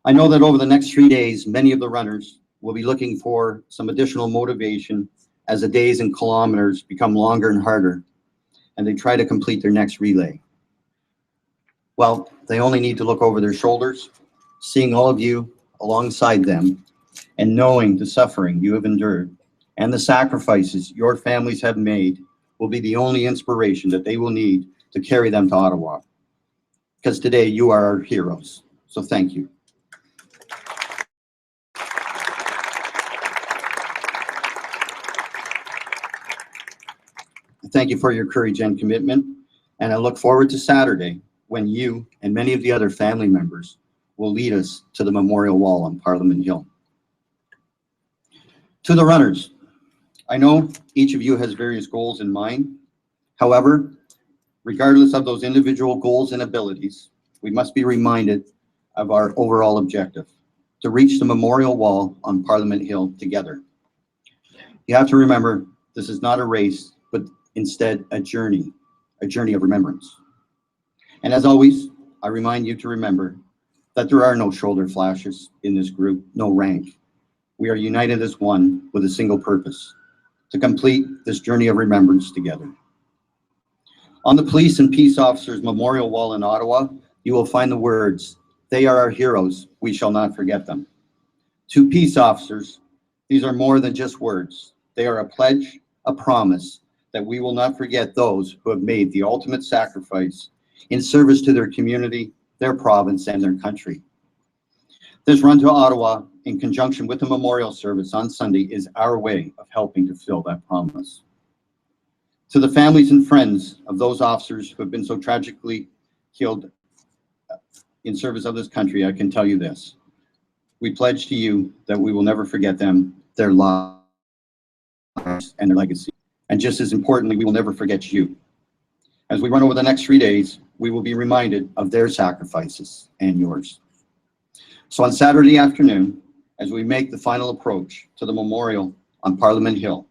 I know that over the next 3 days, many of the runners will be looking for some additional motivation as the days and kilometers become longer and harder, and they try to complete their next relay. Well, they only need to look over their shoulders, seeing all of you alongside them, and knowing the suffering you have endured and the sacrifices your families have made will be the only inspiration that they will need to carry them to Ottawa. Because today you are our heroes. So thank you. Thank you for your courage and commitment, and I look forward to Saturday when you and many of the other family members will lead us to the memorial wall on Parliament Hill. To the runners, I know each of you has various goals in mind. However, regardless of those individual goals and abilities, we must be reminded of our overall objective, to reach the memorial wall on Parliament Hill together. You have to remember, this is not a race, but instead a journey of remembrance. And as always, I remind you to remember that there are no shoulder flashes in this group, no rank. We are united as one with a single purpose, to complete this journey of remembrance together. On the Police and Peace Officers Memorial Wall in Ottawa, you will find the words, "They are our heroes, we shall not forget them." To peace officers, these are more than just words. They are a pledge, a promise, that we will not forget those who have made the ultimate sacrifice in service to their community, their province, and their country. This run to Ottawa, in conjunction with the memorial service on Sunday, is our way of helping to fill that promise. To the families and friends of those officers who have been so tragically killed in service of this country, I can tell you this. We pledge to you that we will never forget them, their lives, and their legacy. And just as importantly, we will never forget you. As we run over the next 3 days, we will be reminded of their sacrifices and yours. So on Saturday afternoon, as we make the final approach to the memorial on Parliament Hill,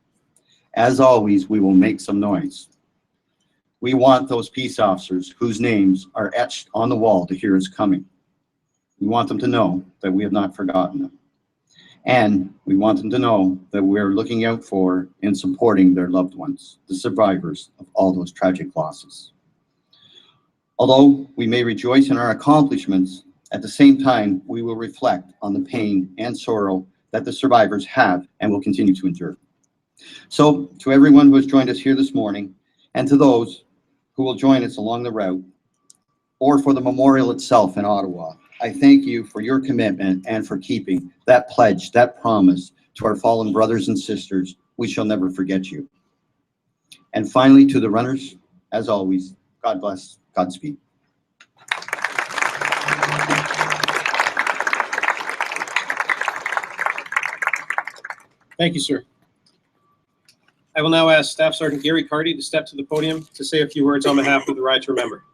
as always, we will make some noise. We want those peace officers whose names are etched on the wall to hear us coming. We want them to know that we have not forgotten them. And we want them to know that we're looking out for and supporting their loved ones, the survivors of all those tragic losses. Although we may rejoice in our accomplishments, at the same time, we will reflect on the pain and sorrow that the survivors have and will continue to endure. So to everyone who has joined us here this morning, and to those who will join us along the route, or for the memorial itself in Ottawa, I thank you for your commitment and for keeping that pledge, that promise to our fallen brothers and sisters. We shall never forget you. And finally, to the runners, as always, God bless, Godspeed. Thank you, sir. I will now ask Staff Sergeant Gary Carty to step to the podium to say a few words on behalf of the Ride to Remember.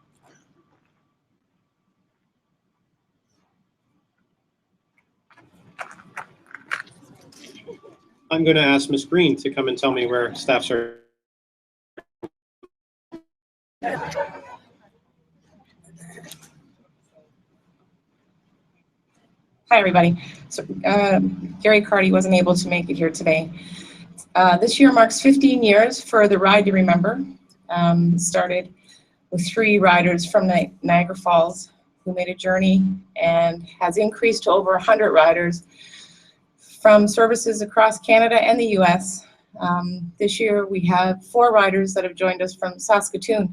I'm going to ask Ms. Green to come and tell me where Staff Sergeant. Hi, everybody. So Gary Carty wasn't able to make it here today. This year marks 15 years for the Ride to Remember. Started with 3 riders from Niagara Falls who made a journey, and has increased to over 100 riders from services across Canada and the US. This year we have 4 riders that have joined us from Saskatoon.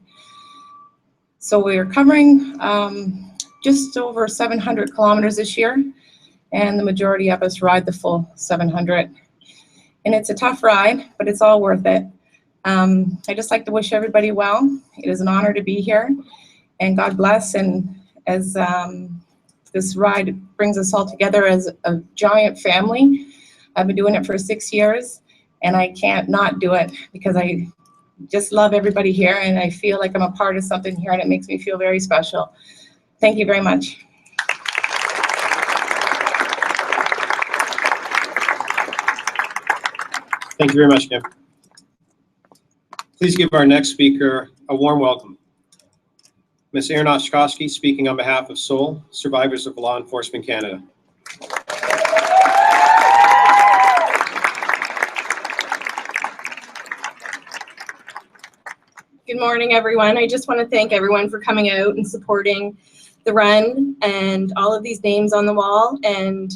So we're covering just over 700 kilometers this year, and the majority of us ride the full 700. And it's a tough ride, but it's all worth it. I just like to wish everybody well. It is an honor to be here, and God bless. And as this ride brings us all together as a giant family. I've been doing it for 6 years, and I can't not do it because I just love everybody here, and I feel like I'm a part of something here, and it makes me feel very special. Thank you very much. Thank you very much, Kim. Please give our next speaker a warm welcome. Ms. Erin Oshkoski, speaking on behalf of SOUL, Survivors of Law Enforcement Canada. Good morning, everyone. I just want to thank everyone for coming out and supporting the run and all of these names on the wall and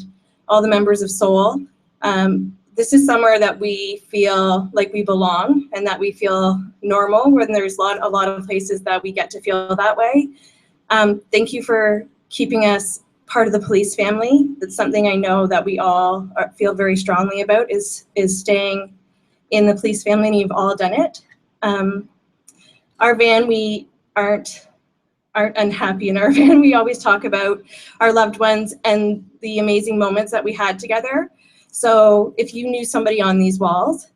all the members of Soul. This is somewhere that we feel like we belong and that we feel normal, when there's a lot of places that we get to feel that way. Thank you for keeping us part of the police family. That's something I know that we all feel very strongly about, is staying in the police family, and you've all done it. Our van, we aren't unhappy in our van. We always talk about our loved ones and the amazing moments that we had together. So if you knew somebody on these walls,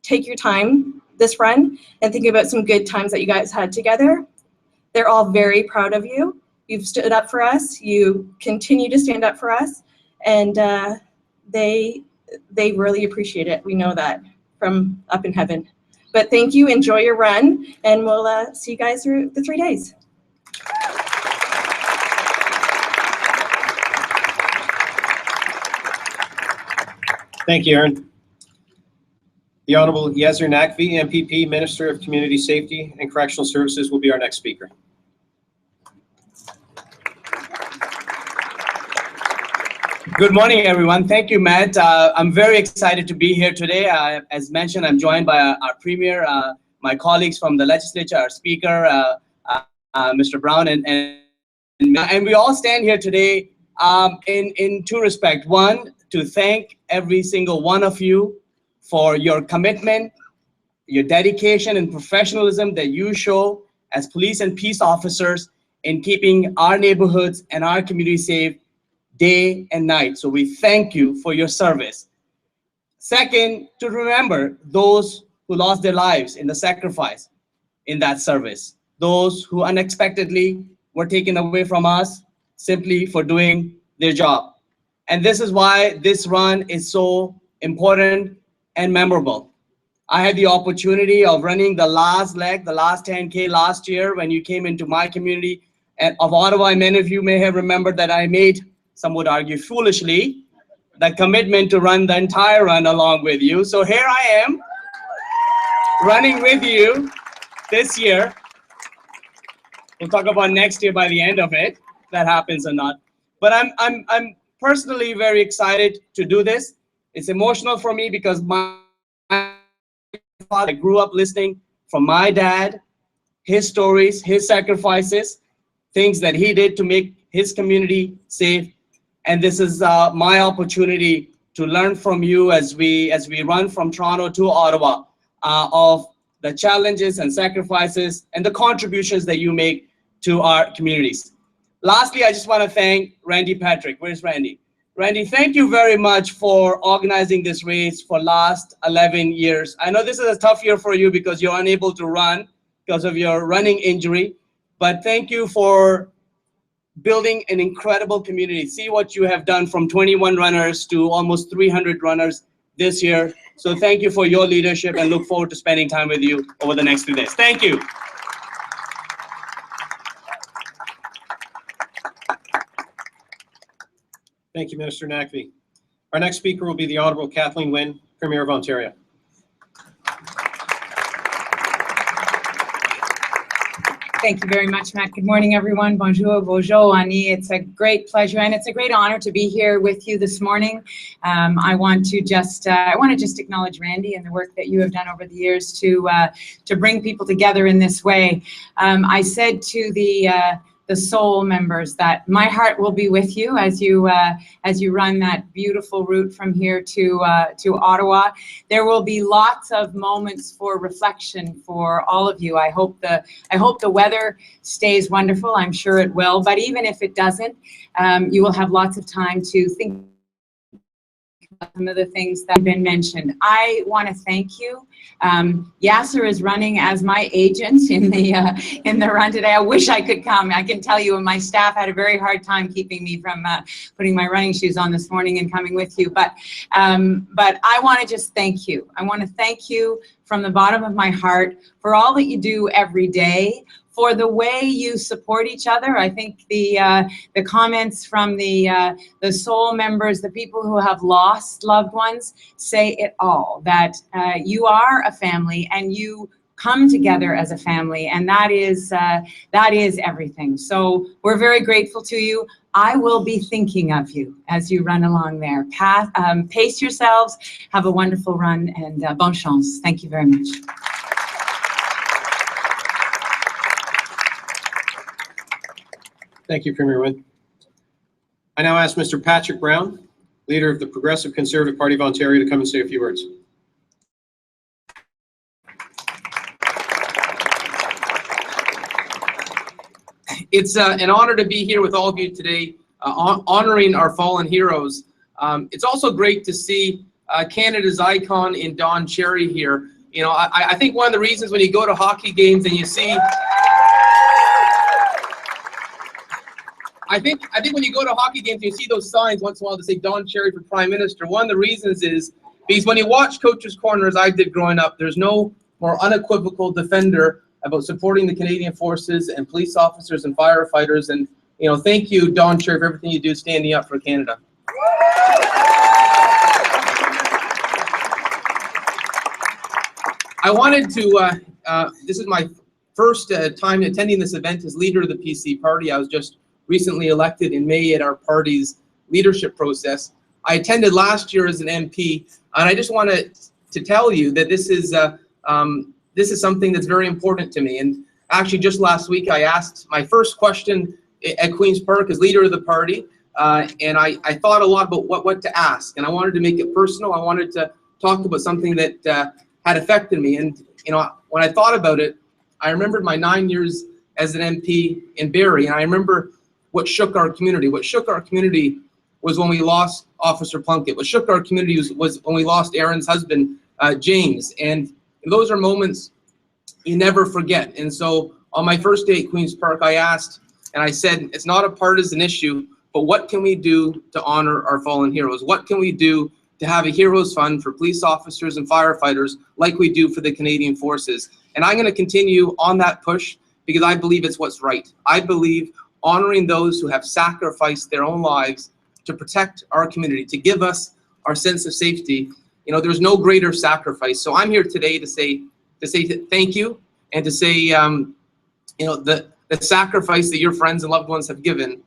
take your time this run and think about some good times that you guys had together. They're all very proud of you. You've stood up for us. You continue to stand up for us, and they really appreciate it. We know that from up in heaven. But thank you, enjoy your run, and we'll see you guys through the 3 days. Thank you, Erin. The Honorable Yezer Nakvi, MPP, Minister of Community Safety and Correctional Services, will be our next speaker. Good morning, everyone. Thank you, Matt. I'm very excited to be here today. As mentioned, I'm joined by our Premier, my colleagues from the legislature, our Speaker, Mr. Brown, and we all stand here today in two respects. One, to thank every single one of you for your commitment, your dedication and professionalism that you show as police and peace officers in keeping our neighborhoods and our community safe day and night. So we thank you for your service. Second, to remember those who lost their lives in the sacrifice in that service, those who unexpectedly were taken away from us simply for doing their job. And this is why this run is so important and memorable. I had the opportunity of running the last leg, the last 10K last year when you came into my community of Ottawa. And many of you may have remembered that I made, some would argue foolishly, the commitment to run the entire run along with you. So here I am running with you this year. We'll talk about next year by the end of it, if that happens or not. But I'm personally very excited to do this. It's emotional for me because my father, I grew up listening from my dad, his stories, his sacrifices, things that he did to make his community safe. And this is my opportunity to learn from you as we run from Toronto to Ottawa of the challenges and sacrifices and the contributions that you make to our communities. Lastly, I just want to thank Randy Patrick. Where's Randy? Randy, thank you very much for organizing this race for last 11 years. I know this is a tough year for you because you're unable to run because of your running injury, but thank you for building an incredible community. See what you have done from 21 runners to almost 300 runners this year. So thank you for your leadership and look forward to spending time with you over the next 2 days. Thank you. Thank you, Minister Nakvi. Our next speaker will be the Honorable Kathleen Wynne, Premier of Ontario. Thank you very much, Matt. Good morning, everyone. Bonjour, bonjour, Ani. It's a great pleasure and it's a great honor to be here with you this morning. I want to just acknowledge Randy and the work that you have done over the years to bring people together in this way. I said to the Soul members that my heart will be with you as you run that beautiful route from here to Ottawa. There will be lots of moments for reflection for all of you. I hope the weather stays wonderful. I'm sure it will, but even if it doesn't, you will have lots of time to think about some of the things that have been mentioned. I want to thank you. Yasser is running as my agent in the run today. I wish I could come. I can tell you, my staff had a very hard time keeping me from putting my running shoes on this morning and coming with you. But I want to just thank you. I want to thank you from the bottom of my heart for all that you do every day, for the way you support each other. I think the comments from the soul members, the people who have lost loved ones, say it all, that you are a family and you come together as a family, and that is everything. So we're very grateful to you. I will be thinking of you as you run along there. Pace yourselves, have a wonderful run, and bonne chance. Thank you very much. Thank you, Premier Wynne. I now ask Mr. Patrick Brown, leader of the Progressive Conservative Party of Ontario, to come and say a few words. It's an honor to be here with all of you today, honoring our fallen heroes. It's also great to see Canada's icon in Don Cherry here. You know, I think one of the reasons when you go to hockey games and you see, I think when you go to hockey games, you see those signs once in a while that say Don Cherry for Prime Minister. One of the reasons is because when you watch Coach's Corner, as I did growing up, there's no more unequivocal defender about supporting the Canadian Forces and police officers and firefighters. And, you know, thank you, Don Cherry, for everything you do standing up for Canada. I wanted to, this is my first time attending this event as leader of the PC party. I was just recently elected in May at our party's leadership process. I attended last year as an MP, and I just wanted to tell you that this is something that's very important to me. And actually, just last week, I asked my first question at Queen's Park as leader of the party, and I thought a lot about what to ask. And I wanted to make it personal. I wanted to talk about something that had affected me. And, you know, when I thought about it, I remembered my 9 years as an MP in Barrie, and I remember what shook our community. What shook our community was when we lost Officer Plunkett. What shook our community was when we lost Aaron's husband, James. And those are moments you never forget. And so on my first day at Queen's Park, I asked, and I said, it's not a partisan issue, but what can we do to honor our fallen heroes? What can we do to have a heroes fund for police officers and firefighters like we do for the Canadian Forces? And I'm going to continue on that push because I believe it's what's right. I believe honoring those who have sacrificed their own lives to protect our community, to give us our sense of safety. You know, there's no greater sacrifice. So I'm here today to say thank you, and to say, you know, the sacrifice that your friends and loved ones have given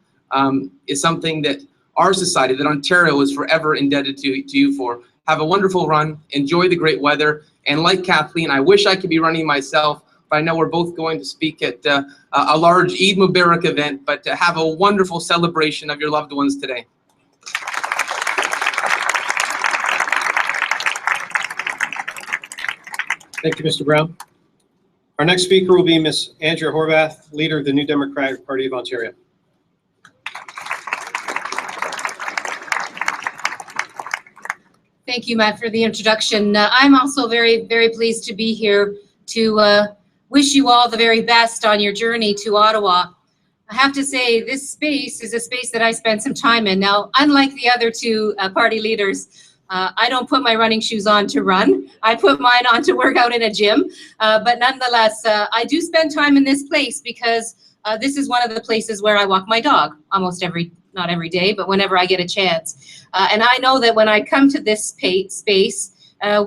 is something that our society, that Ontario, is forever indebted to you for. Have a wonderful run. Enjoy the great weather. And like Kathleen, I wish I could be running myself, but I know we're both going to speak at a large Eid Mubarak event, but have a wonderful celebration of your loved ones today. Thank you, Mr. Brown. Our next speaker will be Ms. Andrea Horvath, leader of the New Democratic Party of Ontario. Thank you, Matt, for the introduction. I'm also very, very pleased to be here to wish you all the very best on your journey to Ottawa. I have to say, this space is a space that I spent some time in. Now, unlike the other two party leaders, I don't put my running shoes on to run. I put mine on to work out in a gym. But nonetheless, I do spend time in this place because this is one of the places where I walk my dog almost not every day, but whenever I get a chance. And I know that when I come to this space,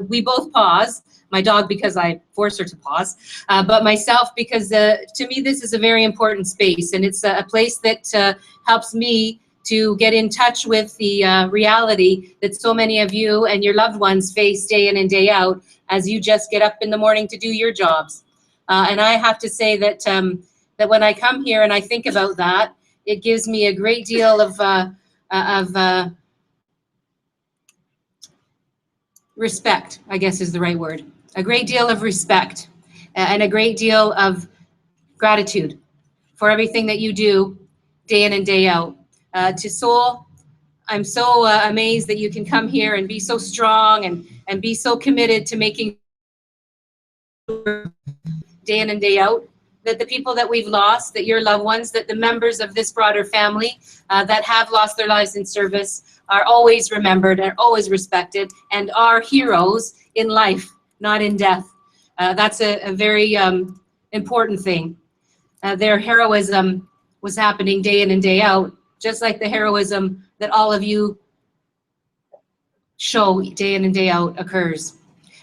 we both pause. My dog because I force her to pause, but myself because to me this is a very important space, and it's a place that helps me to get in touch with the reality that so many of you and your loved ones face day in and day out as you just get up in the morning to do your jobs. And I have to say that that when I come here and I think about that, it gives me a great deal of respect, I guess is the right word. A great deal of respect and a great deal of gratitude for everything that you do day in and day out. To Soul, I'm so amazed that you can come here and be so strong and be so committed to making day in and day out, that the people that we've lost, that your loved ones, that the members of this broader family that have lost their lives in service are always remembered and always respected and are heroes in life, not in death. That's a very important thing. their heroism was happening day in and day out, just like the heroism that all of you show day in and day out occurs.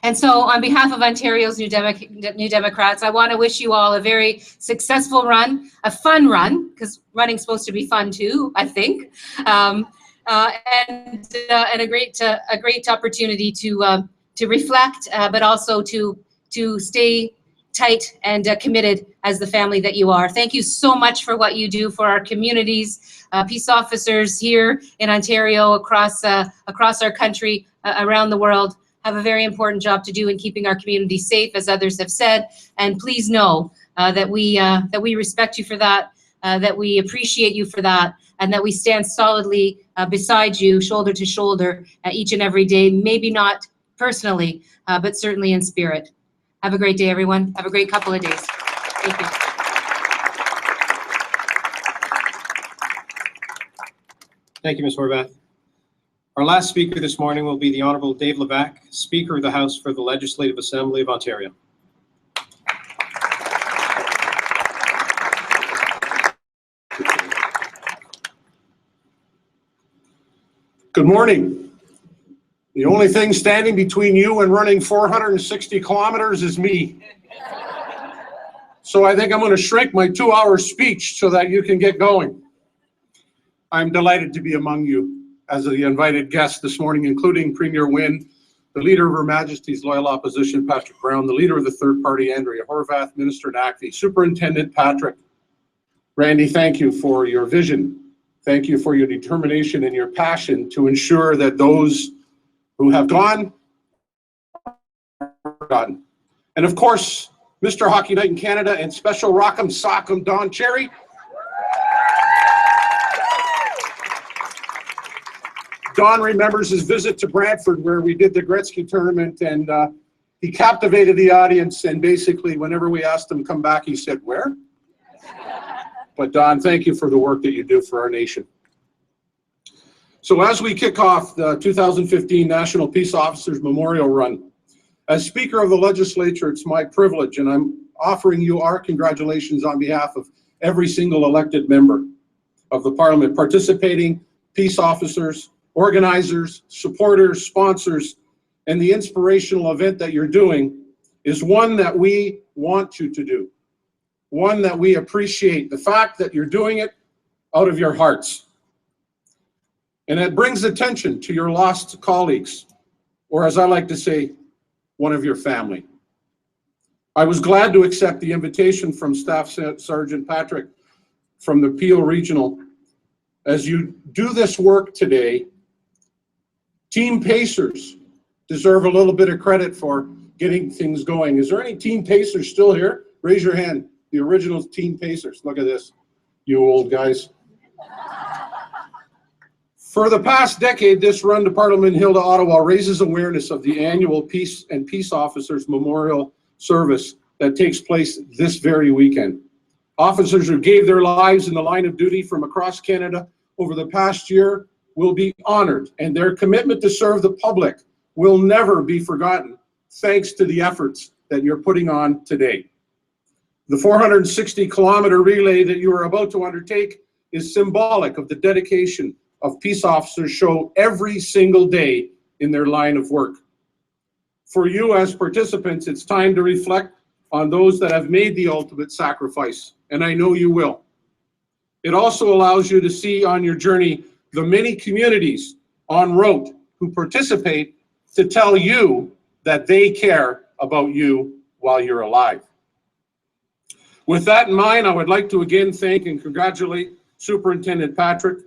And so on behalf of Ontario's New Democrats, I want to wish you all a very successful run, a fun run, because running's supposed to be fun too, I think, and a great opportunity to reflect, but also to stay tight and committed as the family that you are. Thank you so much for what you do for our communities, peace officers here in Ontario, across our country, around the world. Have a very important job to do in keeping our community safe, as others have said. And please know that we respect you for that, that we appreciate you for that, and that we stand solidly beside you, shoulder to shoulder, each and every day. Maybe not personally, but certainly in spirit. Have a great day, everyone. Have a great couple of days. Thank you. Thank you, Ms. Horvath. Our last speaker this morning will be the Honourable Dave Levac, Speaker of the House for the Legislative Assembly of Ontario. Good morning. The only thing standing between you and running 460 kilometers is me. So I think I'm going to shrink my 2-hour speech so that you can get going. I'm delighted to be among you as the invited guest this morning, including Premier Wynne, the Leader of Her Majesty's Loyal Opposition, Patrick Brown, the Leader of the Third Party, Andrea Horvath, Minister Naqvi, Superintendent Patrick. Randy, thank you for your vision. Thank you for your determination and your passion to ensure that those who have gone are forgotten. And of course, Mr. Hockey Night in Canada and Special Rock'em Sock'em Don Cherry. Don remembers his visit to Brantford where we did the Gretzky tournament, and he captivated the audience, and basically whenever we asked him to come back, he said, "Where?" But Don, thank you for the work that you do for our nation. So as we kick off the 2015 National Peace Officers Memorial Run, as Speaker of the Legislature, it's my privilege, and I'm offering you our congratulations on behalf of every single elected member of the Parliament, participating peace officers, organizers, supporters, sponsors, and the inspirational event that you're doing is one that we want you to do, one that we appreciate the fact that you're doing it out of your hearts. And it brings attention to your lost colleagues, or as I like to say, one of your family. I was glad to accept the invitation from Staff Sergeant Patrick from the Peel Regional. As you do this work today, Team Pacers deserve a little bit of credit for getting things going. Is there any Team Pacers still here? Raise your hand. The original Team Pacers. Look at this, you old guys. For the past decade, this run to Parliament Hill to Ottawa raises awareness of the annual Peace and Peace Officers Memorial Service that takes place this very weekend. Officers who gave their lives in the line of duty from across Canada over the past year will be honored, and their commitment to serve the public will never be forgotten, thanks to the efforts that you're putting on today. The 460-kilometer relay that you are about to undertake is symbolic of the dedication of peace officers show every single day in their line of work. For you as participants, it's time to reflect on those that have made the ultimate sacrifice, and I know you will. It also allows you to see on your journey the many communities en route who participate to tell you that they care about you while you're alive. With that in mind, I would like to again thank and congratulate Superintendent Patrick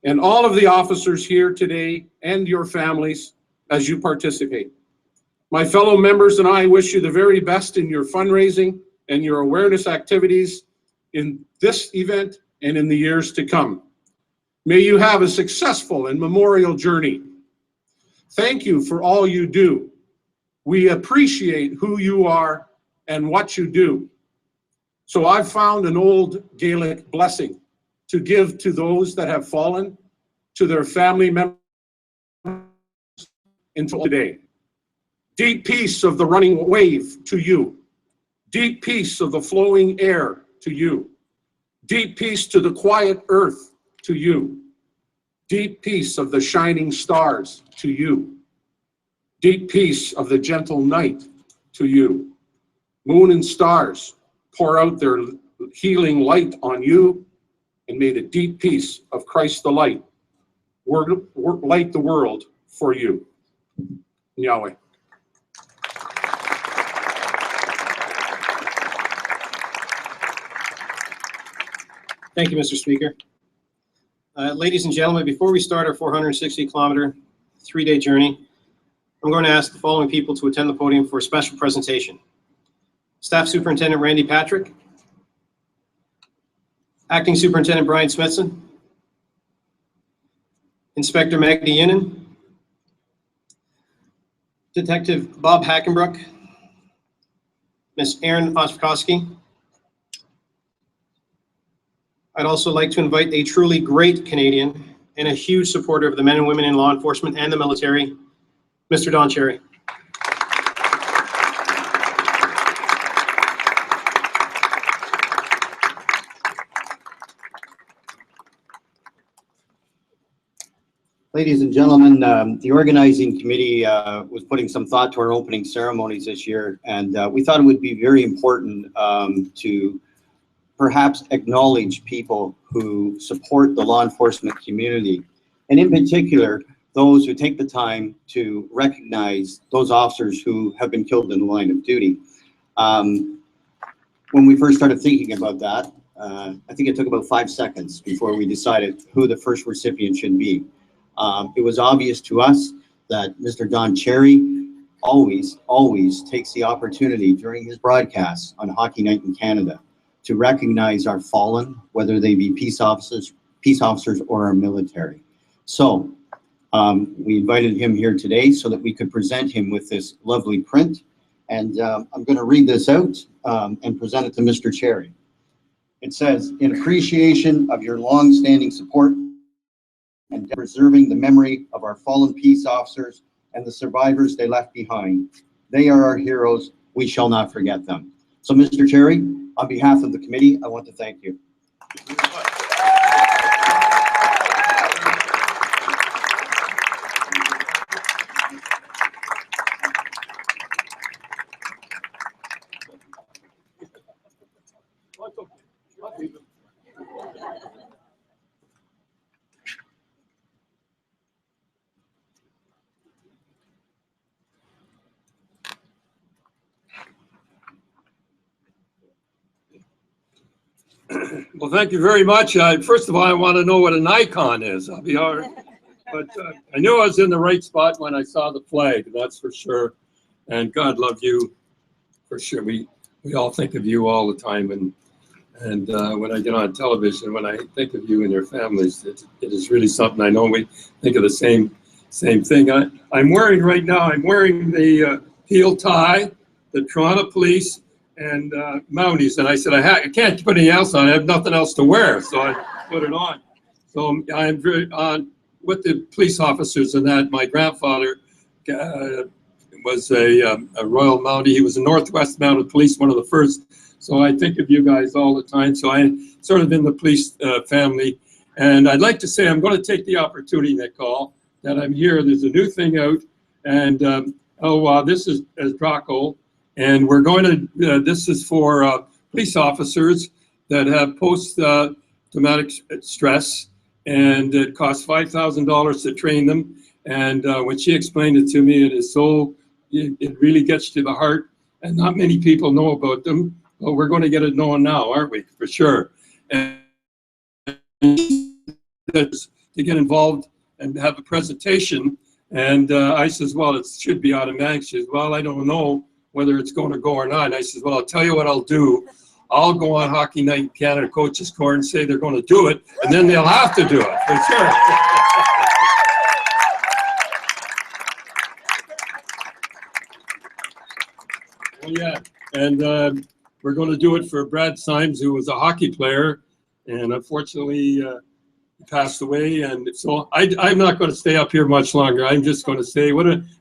and all of the officers here today and your families as you participate. My fellow members and I wish you the very best in your fundraising and your awareness activities in this event and in the years to come. May you have a successful and memorial journey. Thank you for all you do. We appreciate who you are and what you do. So I've found an old Gaelic blessing to give to those that have fallen, to their family members until today. Deep peace of the running wave to you. Deep peace of the flowing air to you. Deep peace to the quiet earth to you. Deep peace of the shining stars to you. Deep peace of the gentle night to you. Moon and stars pour out their healing light on you, and may the deep peace of Christ the light light the world for you. Yahweh. Thank you, Mr. Speaker. Ladies and gentlemen, before we start our 460-kilometer, three-day journey, I'm going to ask the following people to attend the podium for a special presentation. Staff Superintendent Randy Patrick, Acting Superintendent Brian Smithson, Inspector Maggie Yinin, Detective Bob Hackenbrook, Ms. Erin Ostrowski. I'd also like to invite a truly great Canadian and a huge supporter of the men and women in law enforcement and the military, Mr. Don Cherry. Ladies and gentlemen, the organizing committee was putting some thought to our opening ceremonies this year, and we thought it would be very important to perhaps acknowledge people who support the law enforcement community, and in particular, those who take the time to recognize those officers who have been killed in the line of duty. When we first started thinking about that, I think it took about 5 seconds before we decided who the first recipient should be. It was obvious to us that Mr. Don Cherry always takes the opportunity during his broadcasts on Hockey Night in Canada to recognize our fallen, whether they be peace officers or our military. So we invited him here today so that we could present him with this lovely print. And I'm going to read this out and present it to Mr. Cherry. It says, in appreciation of your long-standing support and preserving the memory of our fallen peace officers and the survivors they left behind. They are our heroes. We shall not forget them. So, Mr. Cherry, on behalf of the committee, I want to thank you. Well, thank you very much. First of all, I want to know what an icon is. I'll be all right. But I knew I was in the right spot when I saw the flag, that's for sure. And God love you, for sure. We all think of you all the time. And when I get on television, when I think of you and your families, it is really something. I know we think of the same thing. I'm wearing right now, I'm wearing the heel tie, the Toronto Police, and Mounties, and I said I can't put anything else on. I have nothing else to wear, so I put it on. So I'm very with the police officers and that. My grandfather was a Royal Mountie. He was a Northwest Mounted Police, one of the first. So I think of you guys all the time. So I'm sort of in the police family, and I'd like to say I'm going to take the opportunity, Nicole, that I'm here. There's a new thing out, and this is Draco. And we're going to, this is for police officers that have post-traumatic stress, and it costs $5,000 to train them. And when she explained it to me, it is so, it really gets to the heart, and not many people know about them, but we're going to get it known now, aren't we? For sure. And to get involved and have a presentation, and I says, well, it should be automatic. She says, well, I don't know whether it's going to go or not. And I said, well, I'll tell you what I'll do. I'll go on Hockey Night in Canada Coaches Corps and say they're going to do it, and then they'll have to do it, for sure. Well, yeah, and we're going to do it for Brad Symes, who was a hockey player, and unfortunately passed away, and so I'm not going to stay up here much longer. I'm just going to say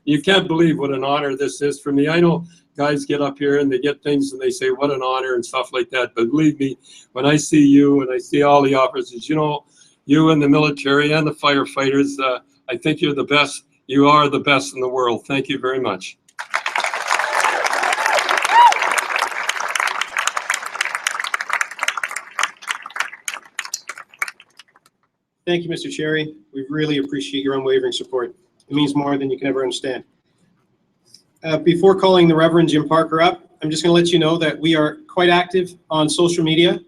you can't believe what an honor this is for me. I know guys get up here and they get things and they say what an honor and stuff like that, but believe me, when I see you and I see all the officers, you know, you and the military and the firefighters, I think you're the best. You are the best in the world. Thank you very much. Thank you, Mr. Cherry. We really appreciate your unwavering support. It means more than you can ever understand. Before calling the Reverend Jim Parker up, I'm just going to let you know that we are quite active on social media,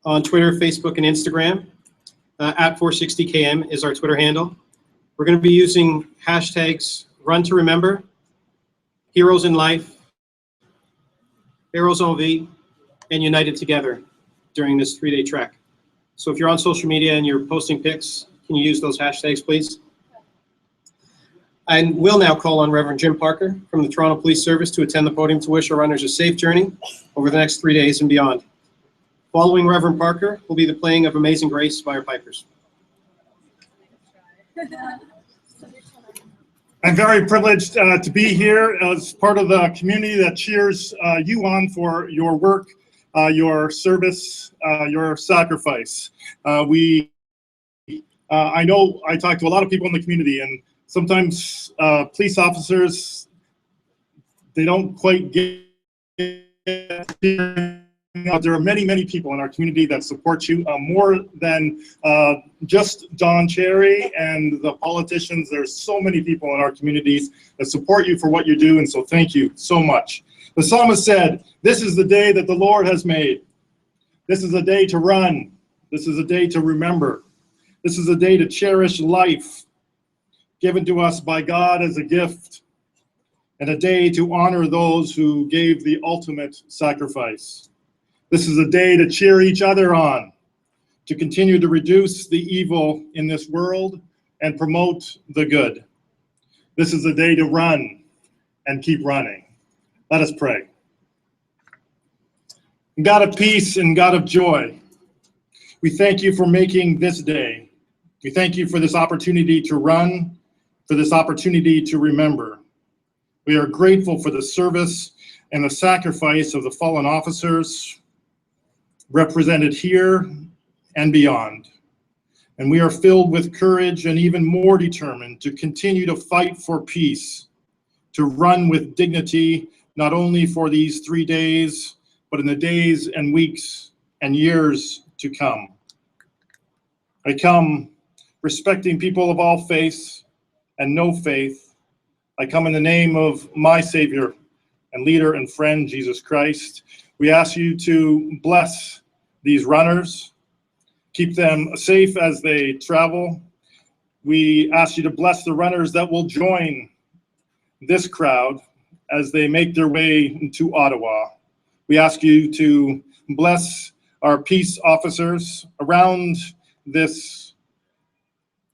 on Twitter, Facebook, and Instagram. At 460KM is our Twitter handle. We're going to be using hashtags Run to Remember, Heroes in Life, Heroes en Vie, and United Together during this 3-day trek. So if you're on social media and you're posting pics, can you use those hashtags, please? And we'll now call on Reverend Jim Parker from the Toronto Police Service to attend the podium to wish our runners a safe journey over the next 3 days and beyond. Following Reverend Parker will be the playing of Amazing Grace by our pipers. I'm very privileged to be here as part of the community that cheers you on for your work, your service, your sacrifice. I know I talk to a lot of people in the community, and sometimes police officers, they don't quite get it. There are many, many people in our community that support you more than just Don Cherry and the politicians. There's so many people in our communities that support you for what you do, and so thank you so much. The psalmist said, "This is the day that the Lord has made. This is a day to run. This is a day to remember. This is a day to cherish life given to us by God as a gift, and a day to honor those who gave the ultimate sacrifice. This is a day to cheer each other on, to continue to reduce the evil in this world and promote the good. This is a day to run and keep running." Let us pray. God of peace and God of joy, we thank you for making this day. We thank you for this opportunity to run, for this opportunity to remember. We are grateful for the service and the sacrifice of the fallen officers represented here and beyond. And we are filled with courage and even more determined to continue to fight for peace, to run with dignity, not only for these 3 days, but in the days and weeks and years to come. I come respecting people of all faiths and no faith. I come in the name of my Savior and leader and friend, Jesus Christ. We ask you to bless these runners, keep them safe as they travel. We ask you to bless the runners that will join this crowd as they make their way to Ottawa. We ask you to bless our peace officers around this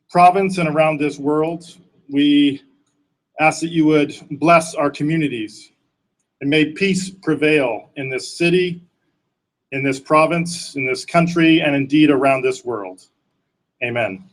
province and around this world. We ask that you would bless our communities, and may peace prevail in this city, in this province, in this country, and indeed around this world. Amen.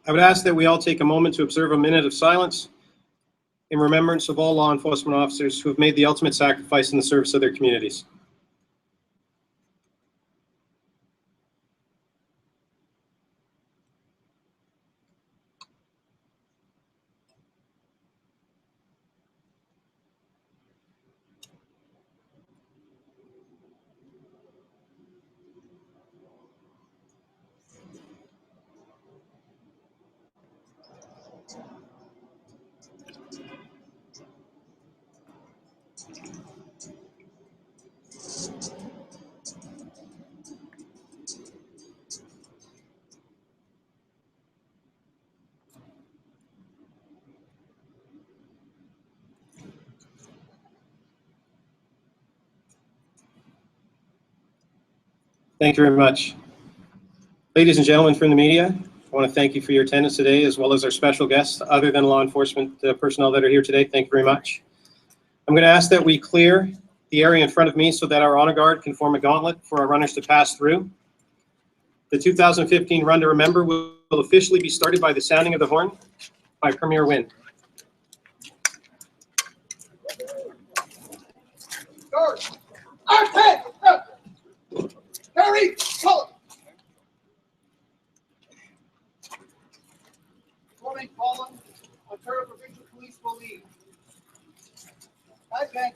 I would ask that we all take a moment to observe a minute of silence in remembrance of all law enforcement officers who have made the ultimate sacrifice in the service of their communities. Thank you very much. Ladies and gentlemen from the media, I want to thank you for your attendance today, as well as our special guests, other than law enforcement personnel that are here today. Thank you very much. I'm going to ask that we clear the area in front of me so that our honor guard can form a gauntlet for our runners to pass through. The 2015 Run to Remember will officially be started by the sounding of the horn by Premier Wynn. Guard! R10! Harry! Colin! Morning, Colin. Ontario Provincial Police will lead. Okay.